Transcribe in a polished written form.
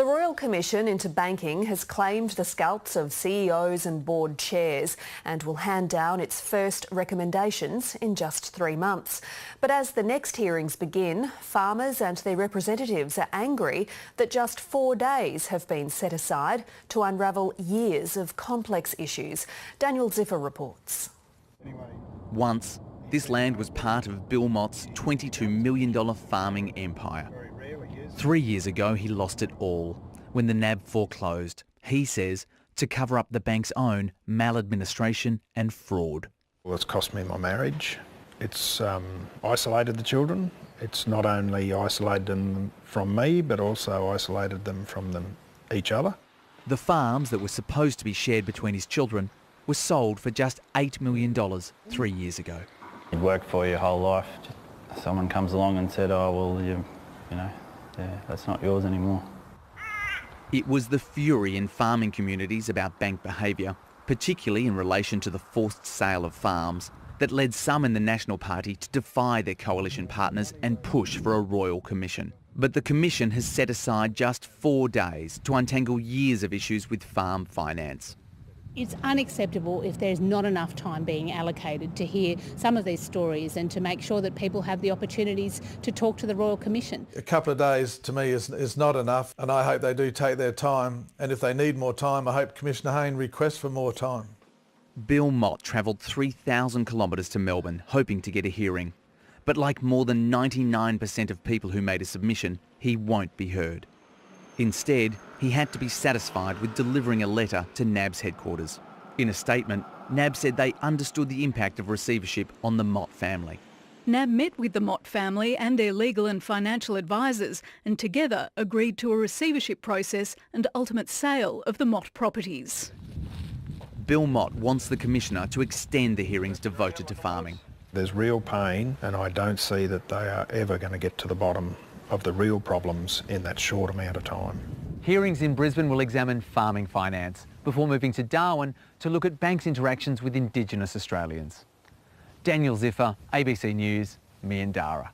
The Royal Commission into Banking has claimed the scalps of CEOs and board chairs and will hand down its first recommendations in just 3 months. But as the next hearings begin, farmers and their representatives are angry that just 4 days have been set aside to unravel years of complex issues. Daniel Ziffer reports. Once, this land was part of Bill Mott's $22 million farming empire. 3 years ago, he lost it all when the NAB foreclosed, he says, to cover up the bank's own maladministration and fraud. Well, it's cost me my marriage. It's isolated the children. It's not only isolated them from me, but also isolated them from each other. The farms that were supposed to be shared between his children were sold for just $8 million 3 years ago. You'd worked for your whole life. Someone comes along and said, oh, well, you know, that's not yours anymore. It was the fury in farming communities about bank behaviour, particularly in relation to the forced sale of farms, that led some in the National Party to defy their coalition partners and push for a royal commission. But the commission has set aside just 4 days to untangle years of issues with farm finance. It's unacceptable if there's not enough time being allocated to hear some of these stories and to make sure that people have the opportunities to talk to the Royal Commission. A couple of days to me is not enough, and I hope they do take their time, and if they need more time, I hope Commissioner Hayne requests for more time. Bill Mott travelled 3,000 kilometres to Melbourne hoping to get a hearing. But like more than 99% of people who made a submission, he won't be heard. Instead, he had to be satisfied with delivering a letter to NAB's headquarters. In a statement, NAB said they understood the impact of receivership on the Mott family. NAB met with the Mott family and their legal and financial advisors and together agreed to a receivership process and ultimate sale of the Mott properties. Bill Mott wants the Commissioner to extend the hearings devoted to farming. There's real pain, and I don't see that they are ever going to get to the bottom of the real problems in that short amount of time. Hearings in Brisbane will examine farming finance before moving to Darwin to look at banks' interactions with Indigenous Australians. Daniel Ziffer, ABC News, Meandarra.